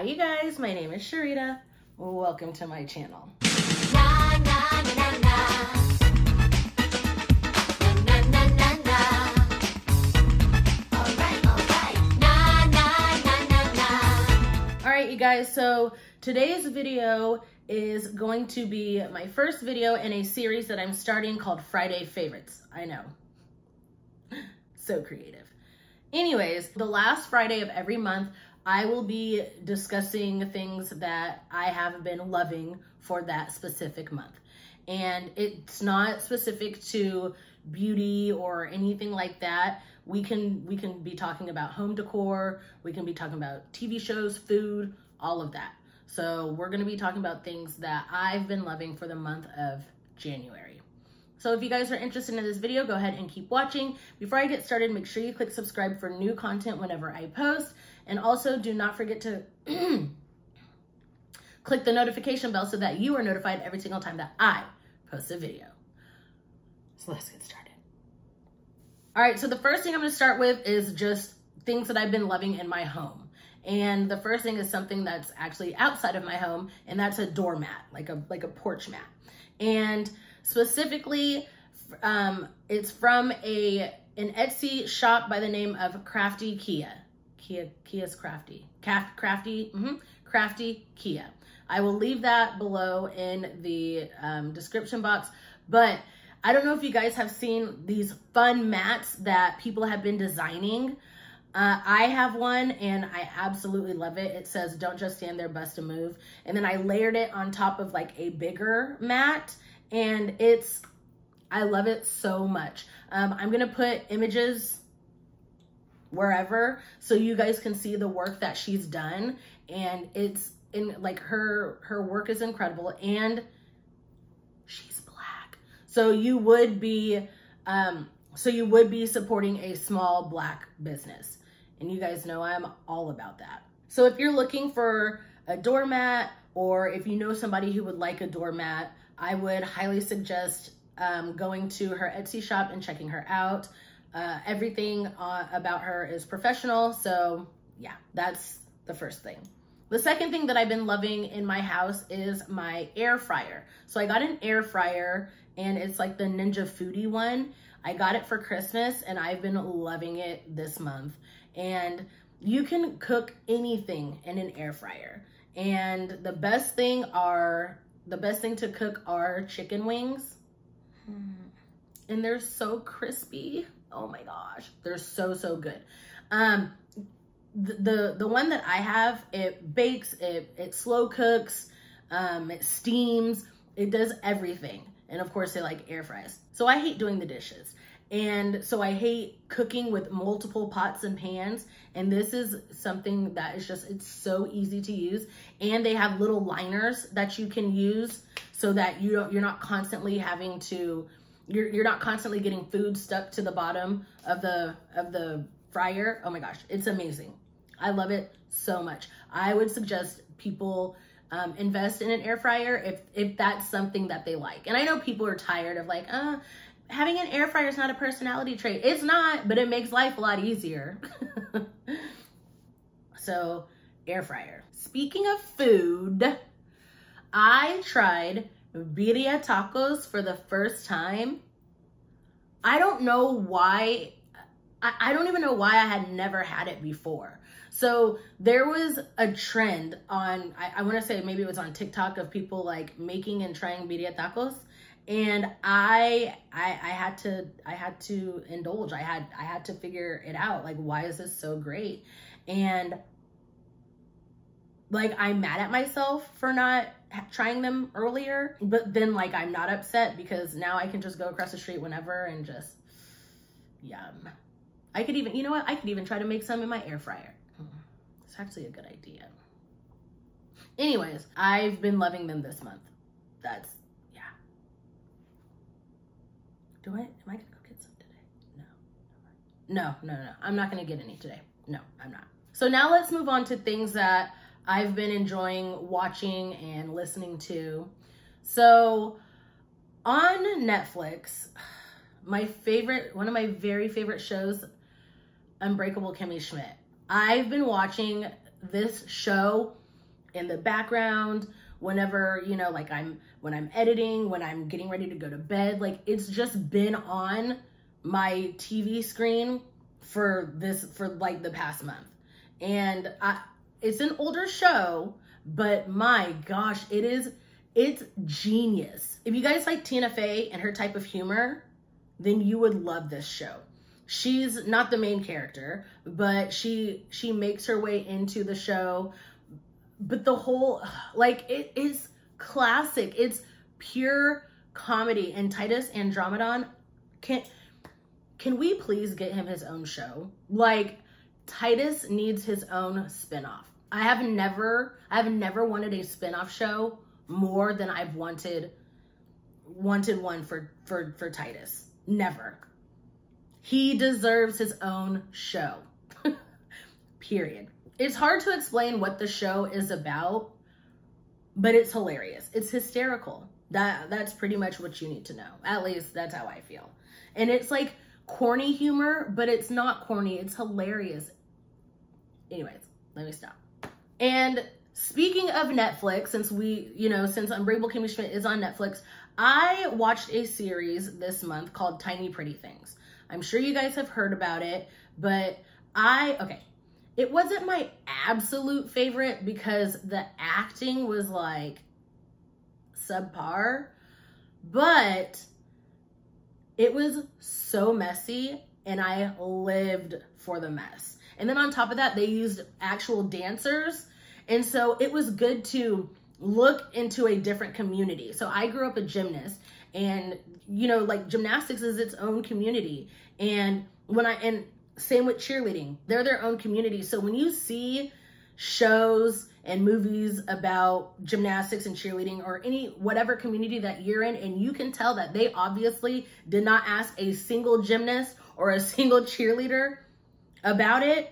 Hi you guys, my name is Cherita. Welcome to my channel. Alright you guys, so today's video is going to be my first video in a series that I'm starting called Friday Favorites. I know. So creative. Anyways, the last Friday of every month, I will be discussing things that I have been loving for that specific month. And it's not specific to beauty or anything like that. We can be talking about home decor, we can be talking about TV shows, food, all of that. So we're gonna be talking about things that I've been loving for the month of January. So if you guys are interested in this video, go ahead and keep watching. Before I get started, make sure you click subscribe for new content whenever I post. And also do not forget to click the notification bell so that you are notified every single time that I post a video. So let's get started. All right, so the first thing I'm gonna start with is just things that I've been loving in my home. And the first thing is something that's actually outside of my home, and that's a doormat, like a porch mat. And specifically, it's from an Etsy shop by the name of Crafty Kia. Kia's Crafty. Crafty Kia. I will leave that below in the description box. But I don't know if you guys have seen these fun mats that people have been designing. I have one and I absolutely love it. It says, "Don't just stand there, bust a move." And then I layered it on top of like a bigger mat, and I love it so much. I'm gonna put images wherever so you guys can see the work that she's done, and it's in like her work is incredible, and she's Black. So you would be supporting a small Black business. And you guys know I'm all about that. So if you're looking for a doormat, or if you know somebody who would like a doormat, I would highly suggest going to her Etsy shop and checking her out. Everything about her is professional. So yeah, that's the first thing. The second thing that I've been loving in my house is my air fryer. So I got an air fryer, and it's like the Ninja Foodie one. I got it for Christmas and I've been loving it this month. And you can cook anything in an air fryer. And the best thing to cook are chicken wings. And they're so crispy. Oh my gosh, they're so good. The one that I have, it bakes, it slow cooks, it steams, it does everything. And of course it like air fries. So I hate doing the dishes. And so I hate cooking with multiple pots and pans. And this is something that is just, it's so easy to use. And they have little liners that you can use so that you're not constantly having to, you're not constantly getting food stuck to the bottom of the fryer. Oh my gosh, it's amazing. I love it so much. I would suggest people invest in an air fryer if that's something that they like. And I know people are tired of like, having an air fryer is not a personality trait. It's not, but it makes life a lot easier. So, air fryer. Speaking of food, I tried birria tacos for the first time. I don't know why. I don't even know why I had never had it before. So there was a trend on, I want to say maybe it was on TikTok, of people like making and trying birria tacos. And I had to indulge. I had to figure it out. Like, why is this so great? And like, I'm mad at myself for not trying them earlier, but then like, I'm not upset because now I can just go across the street whenever and just yum. I could even, you know what? I could even try to make some in my air fryer. It's actually a good idea. Anyways, I've been loving them this month. That's, yeah. Am I gonna go get some today? No. I'm not gonna get any today. No, I'm not. So now let's move on to things that I've been enjoying watching and listening to. So on Netflix, one of my very favorite shows, Unbreakable Kimmy Schmidt. I've been watching this show in the background whenever, you know, like when I'm editing, when I'm getting ready to go to bed. Like, it's just been on my TV screen for like the past month. And it's an older show, but my gosh, it's genius. If you guys like Tina Fey and her type of humor, then you would love this show. She's not the main character, but she makes her way into the show. But the whole, like, it is classic. It's pure comedy. And Titus Andromedon, can we please get him his own show? Like, Titus needs his own spinoff. I have never wanted a spinoff show more than I've wanted one for Titus. Never. He deserves his own show. Period. It's hard to explain what the show is about, but it's hilarious. It's hysterical. That's pretty much what you need to know. At least that's how I feel. And it's like corny humor, but it's not corny. It's hilarious. Anyways, let me stop. And speaking of Netflix, since Unbreakable Kimmy Schmidt is on Netflix, I watched a series this month called Tiny Pretty Things. I'm sure you guys have heard about it, but it wasn't my absolute favorite because the acting was like subpar, but it was so messy and I lived for the mess. And then on top of that, they used actual dancers. And so it was good to look into a different community. So I grew up a gymnast, and you know, like, gymnastics is its own community. And same with cheerleading, they're their own community. So when you see shows and movies about gymnastics and cheerleading or whatever community that you're in, and you can tell that they obviously did not ask a single gymnast or a single cheerleader about it,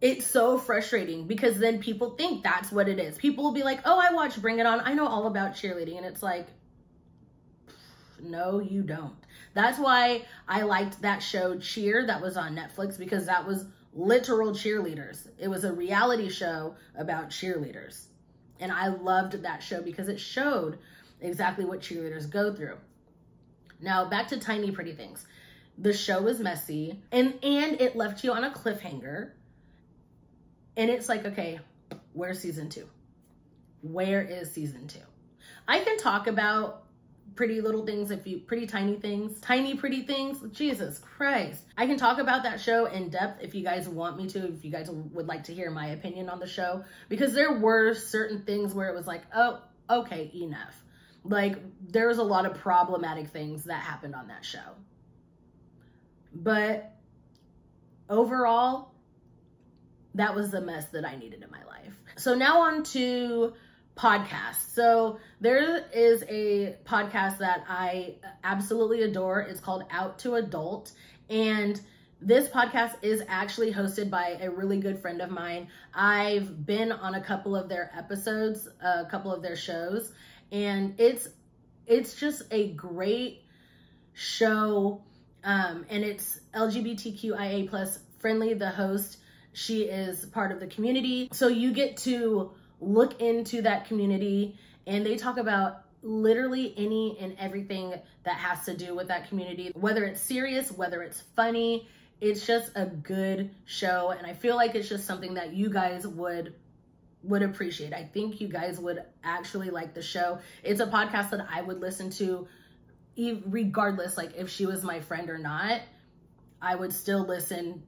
it's so frustrating, because then people think that's what it is. People will be like, oh, I watch Bring It On, I know all about cheerleading. And it's like, no, you don't. That's why I liked that show Cheer that was on Netflix, because that was literal cheerleaders. It was a reality show about cheerleaders. And I loved that show because it showed exactly what cheerleaders go through. Now, back to Tiny Pretty Things. The show was messy, and it left you on a cliffhanger. And it's like, okay, where's season 2? Where is season 2? I can talk about Pretty Little Things, Tiny Pretty Things, Jesus Christ. I can talk about that show in depth if you guys want me to, if you guys would like to hear my opinion on the show, because there were certain things where it was like, oh, okay, enough. Like, there was a lot of problematic things that happened on that show. But overall, that was the mess that I needed in my life. So now on to podcasts. So there is a podcast that I absolutely adore. It's called Out to Adult. And this podcast is actually hosted by a really good friend of mine. I've been on a couple of their episodes, a couple of their shows, and it's just a great show. And it's LGBTQIA plus friendly. The host, she is part of the community. So you get to look into that community, and they talk about literally any and everything that has to do with that community, whether it's serious, whether it's funny. It's just a good show, and I feel like it's just something that you guys would appreciate. I think you guys would actually like the show. It's a podcast that I would listen to regardless, like if she was my friend or not, I would still listen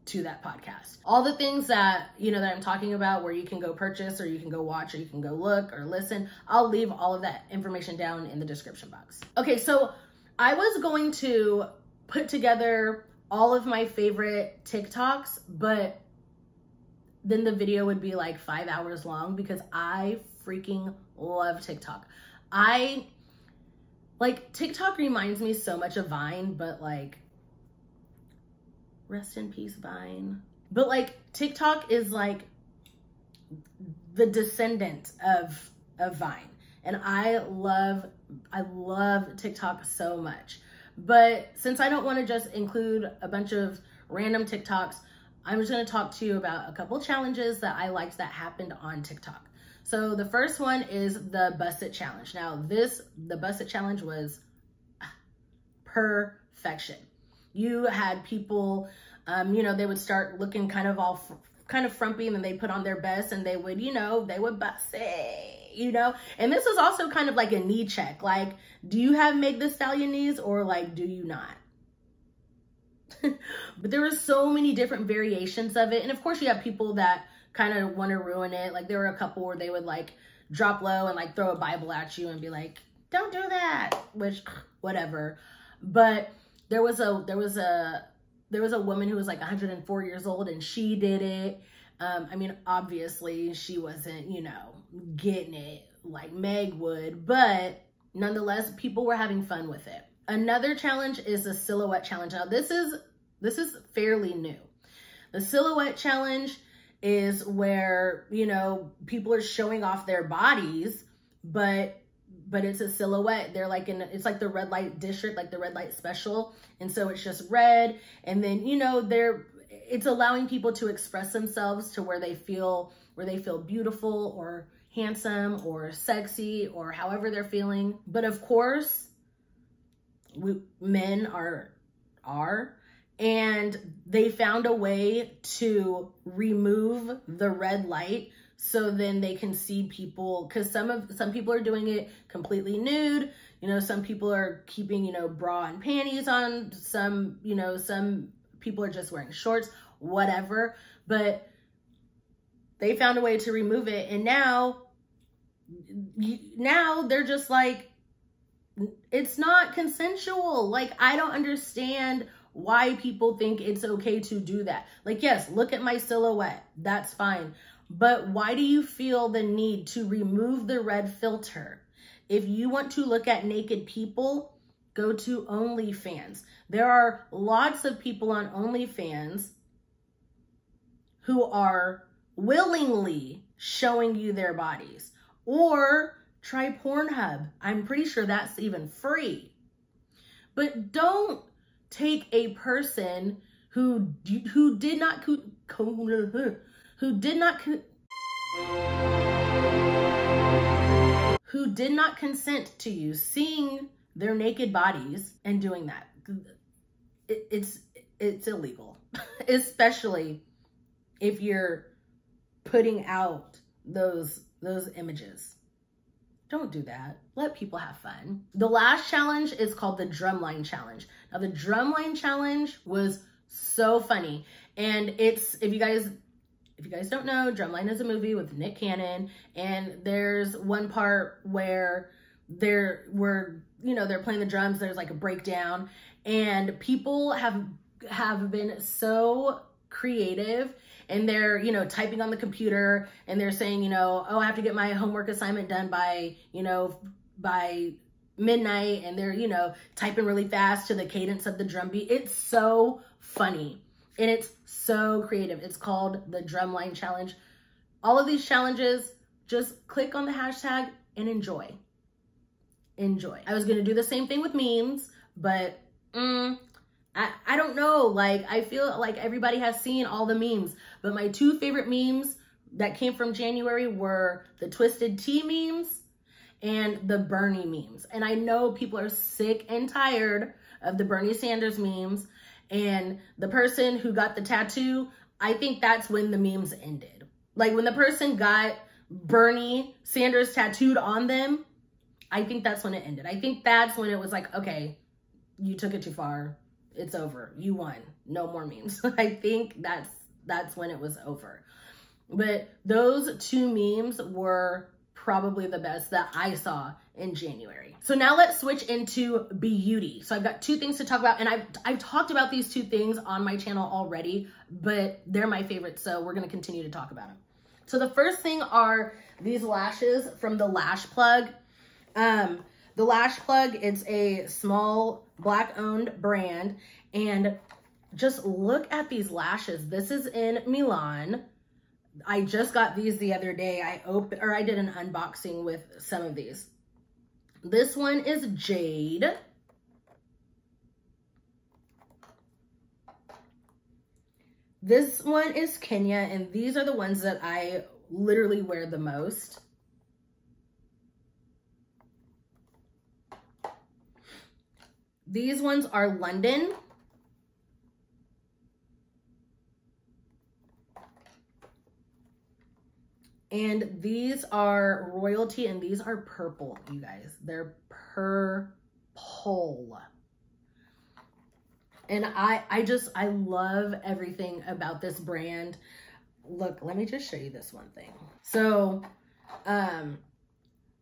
to that podcast. All the things that, that I'm talking about, where you can go purchase, or you can go watch, or you can go look or listen, I'll leave all of that information down in the description box. Okay, so I was going to put together all of my favorite TikToks, but then the video would be like 5 hours long, because I freaking love TikTok. TikTok reminds me so much of Vine, but like, rest in peace, Vine. But like, TikTok is like the descendant of Vine. And I love TikTok so much. But since I don't want to just include a bunch of random TikToks, I'm just gonna talk to you about a couple challenges that I liked that happened on TikTok. So the first one is the Bust It Challenge. Now the Bust It Challenge was perfection. You had people, you know, they would start looking kind of frumpy, and then they put on their best and they would, you know, they would bust it, you know. And this was also kind of like a knee check. Like, do you have Meg Thee Stallion knees, or like, do you not? But there were so many different variations of it. And of course you have people that kind of want to ruin it. Like there were a couple where they would like drop low and like throw a Bible at you and be like, don't do that, which whatever. But there was a woman who was like 104 years old, and she did it. I mean, obviously she wasn't, you know, getting it like Meg would, but nonetheless, people were having fun with it. Another challenge is the silhouette challenge. Now this is fairly new. The silhouette challenge is where, you know, people are showing off their bodies, but it's a silhouette. They're like it's like the red light district, like the red light special. And so it's just red. And then, you know, it's allowing people to express themselves to where they feel beautiful or handsome or sexy or however they're feeling. But of course, men are, and they found a way to remove the red light so then they can see people, because some people are doing it completely nude. You know, some people are keeping, you know, bra and panties on. Some, you know, some people are just wearing shorts, whatever. But they found a way to remove it, and now they're just like, it's not consensual. Like, I don't understand why people think it's okay to do that. Like, yes, look at my silhouette. That's fine. But why do you feel the need to remove the red filter? If you want to look at naked people, go to OnlyFans. There are lots of people on OnlyFans who are willingly showing you their bodies. Or try Pornhub. I'm pretty sure that's even free. But don't take a person who did not consent to you seeing their naked bodies and doing that. It's illegal, especially if you're putting out those images. Don't do that. Let people have fun. The last challenge is called the Drumline Challenge. Now, the Drumline Challenge was so funny. And it's, if you guys don't know, Drumline is a movie with Nick Cannon. And there's one part where they're playing the drums. There's like a breakdown. And people have been so creative. And they're, you know, typing on the computer, and they're saying, you know, oh, I have to get my homework assignment done by midnight. And they're, you know, typing really fast to the cadence of the drum beat. It's so funny. And it's so creative. It's called the Drumline Challenge. All of these challenges, just click on the hashtag and enjoy. Enjoy. I was going to do the same thing with memes, but I don't know, like, I feel like everybody has seen all the memes, but my two favorite memes that came from January were the Twisted Tea memes and the Bernie memes. And I know people are sick and tired of the Bernie Sanders memes, and the person who got the tattoo, I think that's when the memes ended. Like, when the person got Bernie Sanders tattooed on them, I think that's when it ended. I think that's when it was like, okay, you took it too far. It's over. You won. No more memes. I think that's when it was over. But those two memes were probably the best that I saw in January. So now let's switch into beauty. So I've got two things to talk about, and I've talked about these two things on my channel already, but they're my favorites, so we're going to continue to talk about them. So the first thing are these lashes from the Lash Plug. The Lash Plug, it's a small Black-owned brand, and just look at these lashes. This is in Milan. I just got these the other day. I did an unboxing with some of these. This one is Jade. This one is Kenya, and these are the ones that I literally wear the most. These ones are London. And these are Royalty, and these are purple, you guys. They're purple. And I love everything about this brand. Look, let me just show you this one thing. So,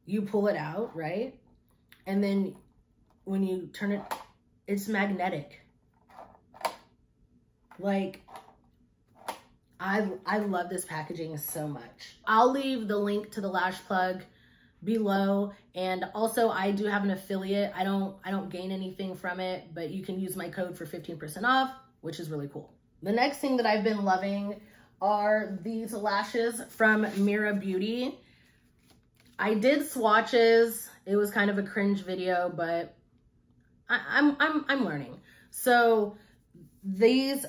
you pull it out, right? And then when you turn it, it's magnetic. Like, I love this packaging so much. I'll leave the link to the lash plug below, and also I do have an affiliate. I don't gain anything from it, but you can use my code for 15% off, which is really cool. The next thing that I've been loving are these lashes from Mira Beauty. I did swatches. It was kind of a cringe video, but I'm learning. So these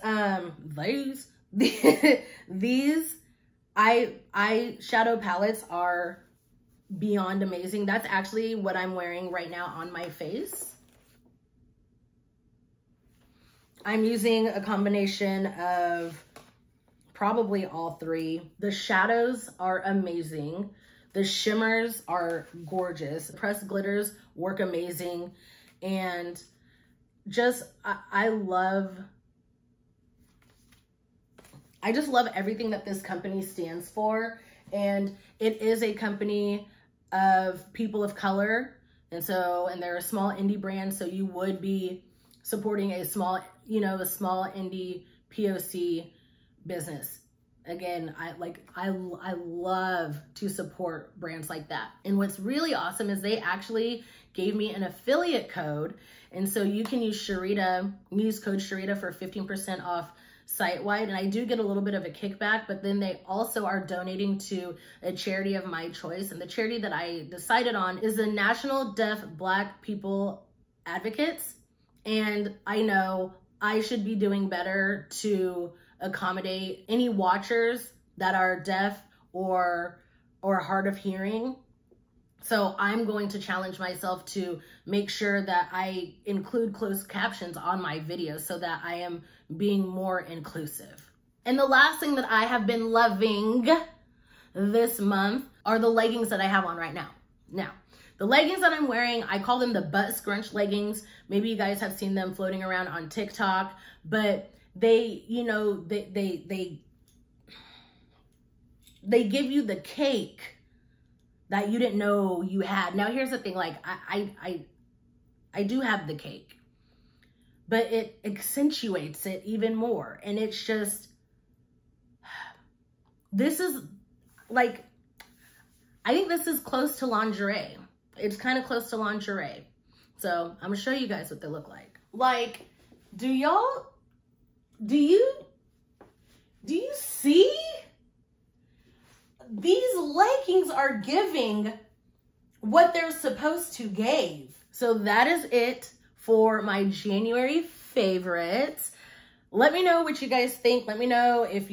these eyeshadow palettes are beyond amazing. That's actually what I'm wearing right now on my face. I'm using a combination of probably all three. The shadows are amazing. The shimmers are gorgeous. Pressed glitters work amazing. And just, I just love everything that this company stands for. And it is a company of people of color. And they're a small indie brand. So you would be supporting a small, a small indie POC business. Again, I love to support brands like that. And what's really awesome is they actually gave me an affiliate code. And so you can use Cherita, use code Cherita for 15% off site-wide, and I do get a little bit of a kickback, but then they also are donating to a charity of my choice. And the charity that I decided on is the National Deaf Black People Advocates. And I know I should be doing better to accommodate any watchers that are deaf or hard of hearing. So I'm going to challenge myself to make sure that I include closed captions on my videos so that I am being more inclusive. And the last thing that I have been loving this month are the leggings that I have on right now. Now, the leggings that I'm wearing, I call them the butt scrunch leggings. Maybe you guys have seen them floating around on TikTok, but they give you the cake that you didn't know you had. Now, here's the thing, like, I do have the cake, but it accentuates it even more. And it's just, this is like, I think this is close to lingerie. It's kind of close to lingerie. So I'm gonna show you guys what they look like. Like, do you see? These leggings are giving what they're supposed to give. So that is it for my January favorites. Let me know what you guys think. Let me know if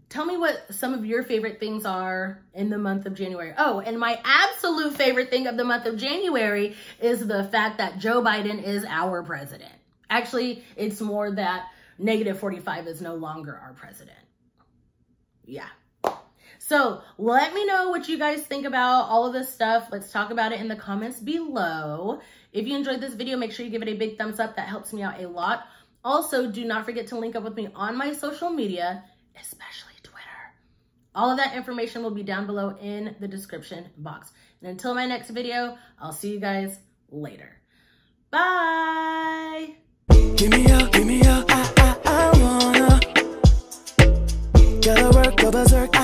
tell me what some of your favorite things are in the month of January. Oh, and my absolute favorite thing of the month of January is the fact that Joe Biden is our president. Actually, it's more that -45 is no longer our president. Yeah. So let me know what you guys think about all of this stuff. Let's talk about it in the comments below. If you enjoyed this video, make sure you give it a big thumbs up. That helps me out a lot. Also, do not forget to link up with me on my social media, especially Twitter. All of that information will be down below in the description box. And until my next video, I'll see you guys later. Bye. Give me up, I wanna. Gotta work, go berserk,